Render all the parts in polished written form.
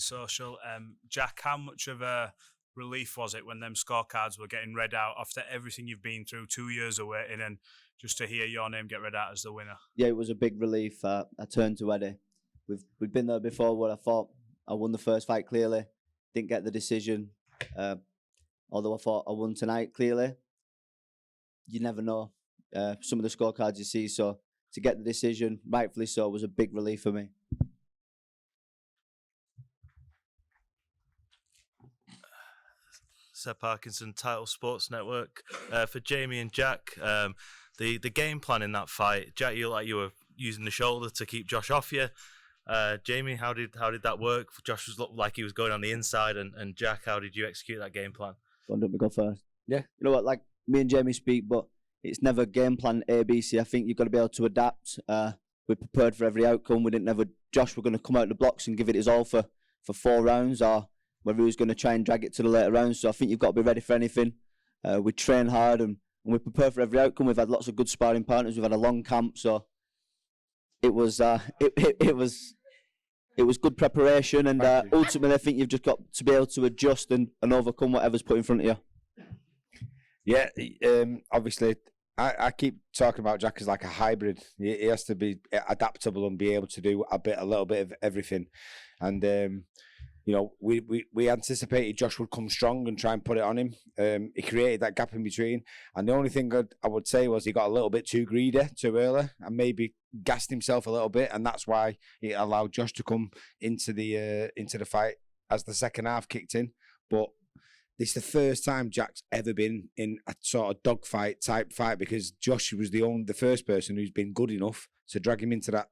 social. Jack, how much of a relief was it when them scorecards were getting read out after everything you've been through, 2 years of waiting, and just to hear your name get read out as the winner? Yeah, it was a big relief. I turned to Eddie. We'd been there before where I thought I won the first fight clearly, didn't get the decision. Although I thought I won tonight clearly, you never know. Some of the scorecards you see, so to get the decision, rightfully so, was a big relief for me. Seb Parkinson, Title Sports Network. For Jamie and Jack, the game plan in that fight, Jack, you were using the shoulder to keep Josh off you. Jamie, how did that work? Josh looked like he was going on the inside, and Jack, how did you execute that game plan? Let me go first. Yeah, you know what? Like me and Jamie speak, but it's never game plan A, B, C. I think you've got to be able to adapt. We're prepared for every outcome. We didn't never Josh were going to come out of the blocks and give it his all for 4 rounds, or whether he was going to try and drag it to the later rounds. So I think you've got to be ready for anything. We train hard and we're prepared for every outcome. We've had lots of good sparring partners. We've had a long camp, so it was it was good preparation. And ultimately, I think you've just got to be able to adjust and overcome whatever's put in front of you. Yeah, obviously, I keep talking about Jack as like a hybrid. He has to be adaptable and be able to do a little bit of everything. And you know, we anticipated Josh would come strong and try and put it on him. He created that gap in between, and the only thing I would say was he got a little bit too greedy too early and maybe gassed himself a little bit, and that's why it allowed Josh to come into the fight as the second half kicked in. But this is the first time Jack's ever been in a sort of dogfight type fight, because Josh was the first person who's been good enough to drag him into that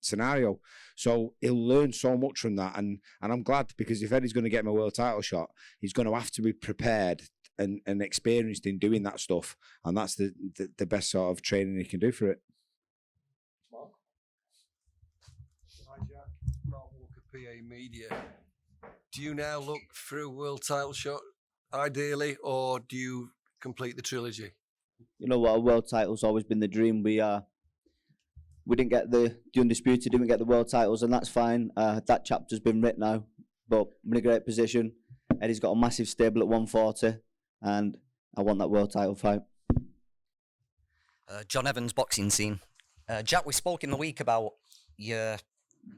scenario. So he'll learn so much from that, and I'm glad, because if Eddie's going to get him a world title shot, he's going to have to be prepared and experienced in doing that stuff, and that's the best sort of training he can do for it. Hi Jack, Mark Walker, PA Media. Do you now look for a world title shot, ideally, or do you complete the trilogy? You know what, a world title's always been the dream. We didn't get the Undisputed, didn't get the world titles, and that's fine. That chapter's been written now, but I'm in a great position. Eddie's got a massive stable at 140, and I want that world title fight. John Evans, boxing scene. Jack, we spoke in the week about your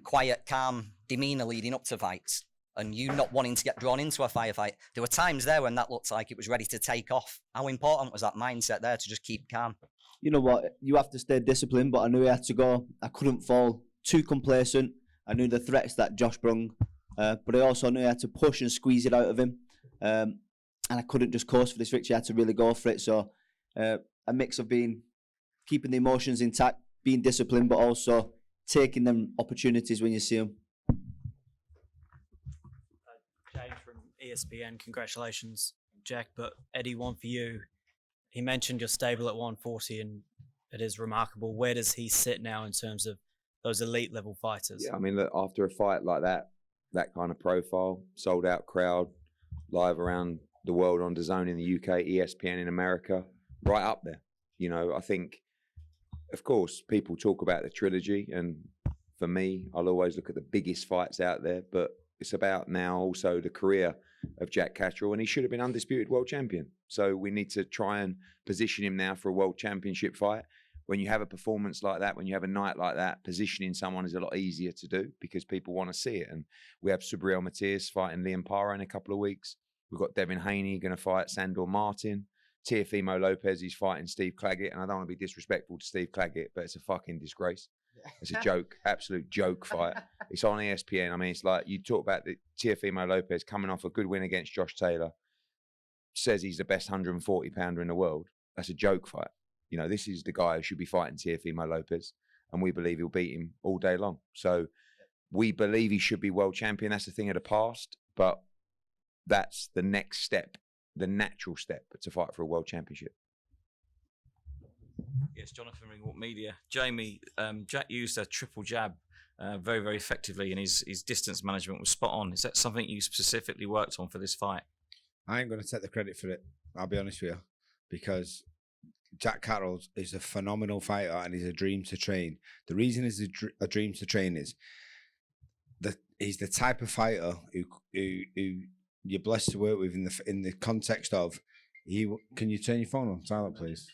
quiet, calm demeanour leading up to fights, and you not wanting to get drawn into a firefight. There were times there when that looked like it was ready to take off. How important was that mindset there to just keep calm? You know what, you have to stay disciplined, but I knew I had to go. I couldn't fall too complacent. I knew the threats that Josh brung, but I also knew I had to push and squeeze it out of him. And I couldn't just coast for this victory. I had to really go for it. So a mix of keeping the emotions intact, being disciplined, but also taking them opportunities when you see them. James from ESPN, congratulations, Jack. But Eddie, one for you. He mentioned you're stable at 140, and it is remarkable. Where does he sit now in terms of those elite level fighters? Yeah, I mean, look, after a fight like that kind of profile, sold out crowd, live around the world on DAZN in the UK, ESPN in America, right up there. You know, I think, of course, people talk about the trilogy, and for me, I'll always look at the biggest fights out there, but it's about now also the career of Jack Catterall, and he should have been undisputed world champion. So we need to try and position him now for a world championship fight. When you have a performance like that, when you have a night like that, positioning someone is a lot easier to do because people want to see it. And we have Subriel Matias fighting Liam Parra in a couple of weeks. We've got Devin Haney going to fight Sandor Martin. Teofimo Lopez is fighting Steve Claggett, and I don't want to be disrespectful to Steve Claggett, but it's a fucking disgrace. It's a joke, absolute joke fight. It's on ESPN. I mean, it's like you talk about the Teofimo Lopez coming off a good win against Josh Taylor, says he's the best 140-pounder in the world. That's a joke fight. You know, this is the guy who should be fighting Teofimo Lopez, and we believe he'll beat him all day long. So we believe he should be world champion. That's a thing of the past, but that's the next step, the natural step to fight for a world championship. Yes, Jonathan Ringwalt Media. Jamie, Jack used a triple jab very, very effectively, and his distance management was spot on. Is that something you specifically worked on for this fight? I ain't going to take the credit for it, I'll be honest with you, because Jack Catterall is a phenomenal fighter and he's a dream to train. The reason he's a dream to train is that he's the type of fighter who you're blessed to work with in the context of can you turn your phone on silent, please?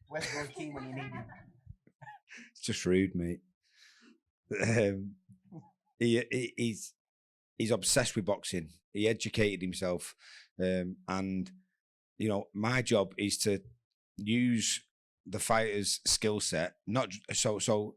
Where's Roy Keane when you need him? It's just rude, mate. He's obsessed with boxing. He educated himself, and my job is to use the fighter's skill set. Not so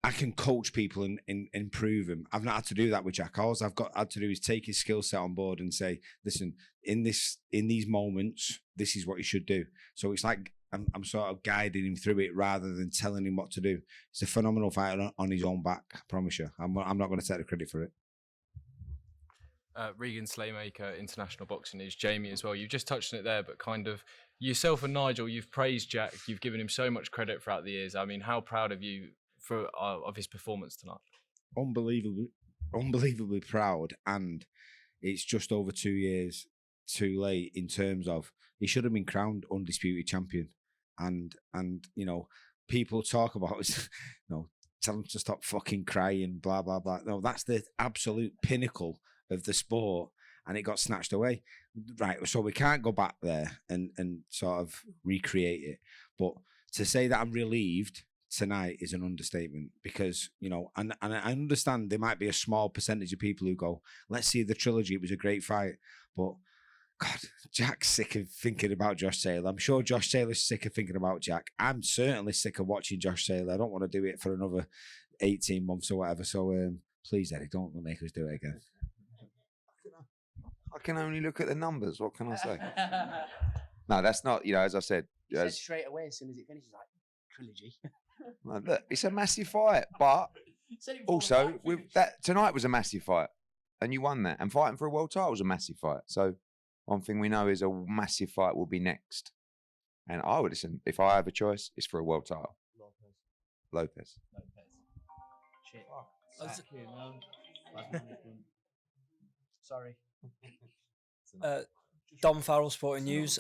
I can coach people and improve them. I've not had to do that with Jack. All I've had to do is take his skill set on board and say, listen, in these moments, this is what you should do. So it's like I'm sort of guiding him through it rather than telling him what to do. He's a phenomenal fighter on his own back, I promise you. I'm not going to take the credit for it. Regan Slaymaker, International Boxing News. Jamie as well. You've just touched on it there, but kind of yourself and Nigel, you've praised Jack. You've given him so much credit throughout the years. I mean, how proud of you of his performance tonight? Unbelievably proud, and it's just over 2 years too late in terms of he should have been crowned undisputed champion. And people talk about tell him to stop fucking crying, blah blah blah. No, that's the absolute pinnacle of the sport, and it got snatched away. Right, so we can't go back there and sort of recreate it. But to say that I'm relieved tonight is an understatement, because and I understand there might be a small percentage of people who go, let's see the trilogy, it was a great fight, but God, Jack's sick of thinking about Josh Taylor. I'm sure Josh Taylor's sick of thinking about Jack. I'm certainly sick of watching Josh Taylor. I don't want to do it for another 18 months or whatever. So please, Eddie, don't make us do it again. I can only look at the numbers. What can I say? No, that's not, as I said. Said straight away as soon as it finishes, like, trilogy. No, look, it's a massive fight, but also with that tonight was a massive fight, and you won that. And fighting for a world title was a massive fight. So one thing we know is a massive fight will be next. And I would listen, if I have a choice, it's for a world title. Lopez. Shit. Sorry. Dom Farrell, Sporting News.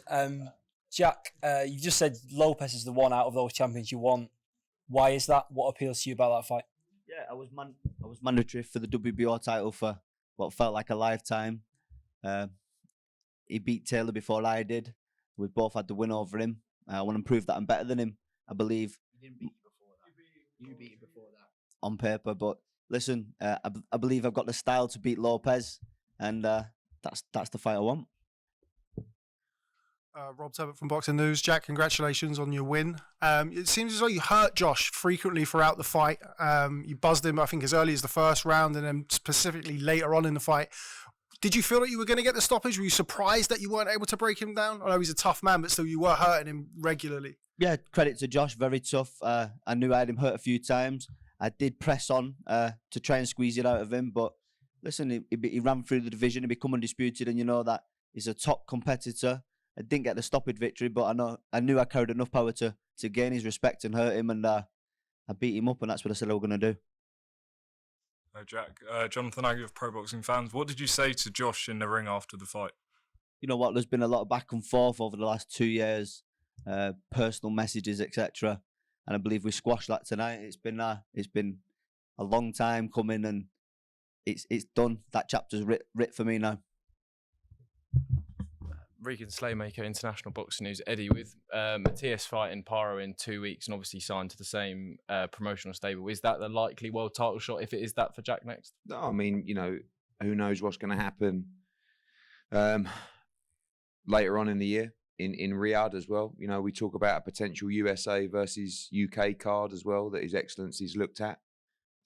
Jack, you just said Lopez is the one out of those champions you want. Why is that? What appeals to you about that fight? Yeah, I was mandatory for the WBO title for what felt like a lifetime. He beat Taylor before I did. We both had the win over him. I want to prove that I'm better than him. I believe. You didn't beat him before that. You beat him before that. On paper, but listen, I believe I've got the style to beat Lopez, and that's the fight I want. Rob Tubbett from Boxing News. Jack, congratulations on your win. It seems as though you hurt Josh frequently throughout the fight. You buzzed him, I think, as early as the first round, and then specifically later on in the fight. Did you feel that you were going to get the stoppage? Were you surprised that you weren't able to break him down? I know he's a tough man, but still you were hurting him regularly. Yeah, credit to Josh, very tough. I knew I had him hurt a few times. I did press on to try and squeeze it out of him, but listen, he ran through the division and become undisputed, and you know that he's a top competitor. I didn't get the stoppage victory, but I knew I carried enough power to gain his respect and hurt him, and I beat him up, and that's what I said I was going to do. Jack, Jonathan Aggie of Pro Boxing Fans. What did you say to Josh in the ring after the fight? You know what? There's been a lot of back and forth over the last 2 years, personal messages, etc. And I believe we squashed that tonight. It's been a long time coming, and it's done. That chapter's writ for me now. Regan Slaymaker, International Boxing News. Eddie, with Matthias fighting Paro in 2 weeks and obviously signed to the same promotional stable, is that the likely world title shot if it is that for Jack next? No, I mean, who knows what's going to happen later on in the year in Riyadh as well. We talk about a potential USA versus UK card as well that His Excellency's looked at.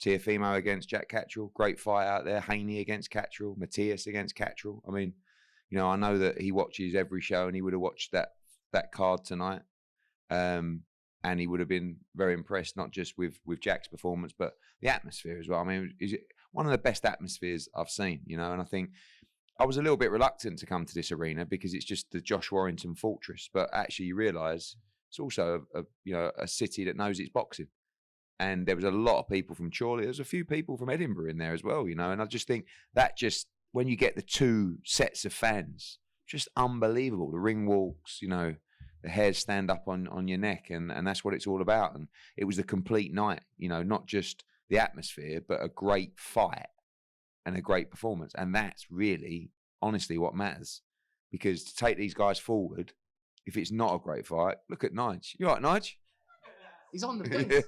Teofimo against Jack Catterall, great fight out there. Haney against Catterall, Matthias against Catterall. I mean, I know that he watches every show, and he would have watched that card tonight, and he would have been very impressed, not just with Jack's performance, but the atmosphere as well. I mean, is it one of the best atmospheres I've seen, and I think I was a little bit reluctant to come to this arena because it's just the Josh Warrington fortress, but actually you realise it's also a city that knows its boxing. And there was a lot of people from Chorley. There's a few people from Edinburgh in there as well, and I just think that when you get the two sets of fans, just unbelievable. The ring walks, the hairs stand up on your neck, and that's what it's all about. And it was a complete night, not just the atmosphere, but a great fight. and a great performance. And that's really, honestly, what matters. Because to take these guys forward, if it's not a great fight, look at Nige. You all right, Nige? He's on the piss.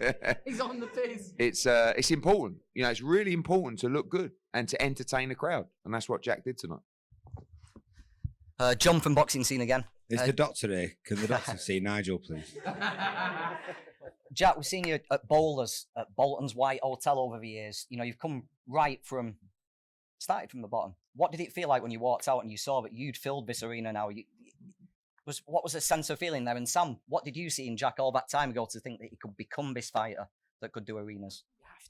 He's on the piss. It's important. You know, it's really important to look good and to entertain the crowd. And that's what Jack did tonight. John from Boxing Scene again. Is the doctor here? Can the doctor see Nigel, please? Jack, we've seen you at Bowlers, at Bolton's White Hotel over the years. You know, you've come started from the bottom. What did it feel like when you walked out and you saw that you'd filled this arena now? What was the sense of feeling there? And Sam, what did you see in Jack all that time ago to think that he could become this fighter that could do arenas?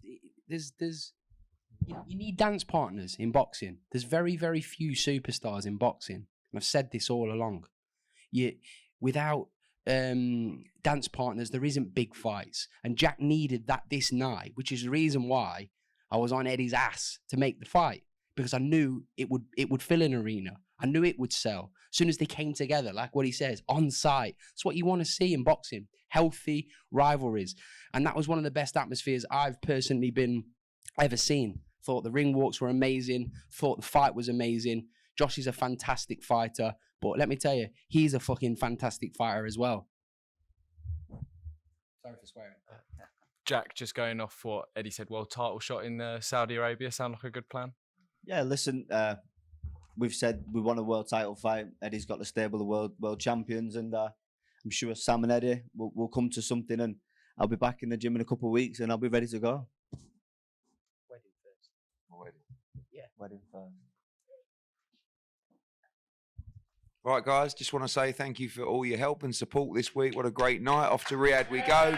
You need dance partners in boxing. There's very, very few superstars in boxing. And I've said this all along. Without dance partners, there isn't big fights. And Jack needed that this night, which is the reason why I was on Eddie's ass to make the fight, because I knew it would fill an arena. I knew it would sell. As soon as they came together, like what he says, on site. It's what you want to see in boxing. Healthy rivalries. And that was one of the best atmospheres I've personally ever seen. Thought the ring walks were amazing. Thought the fight was amazing. Josh is a fantastic fighter. But let me tell you, he's a fucking fantastic fighter as well. Sorry for swearing. Jack, just going off what Eddie said, world title shot in Saudi Arabia. Sound like a good plan? Yeah, listen, we've said we want a world title fight. Eddie's got the stable of world champions, and I'm sure Sam and Eddie will come to something, and I'll be back in the gym in a couple of weeks, and I'll be ready to go. Wedding first. Wedding. Yeah. Wedding first. Right, guys, just want to say thank you for all your help and support this week. What a great night. Off to Riyadh we go.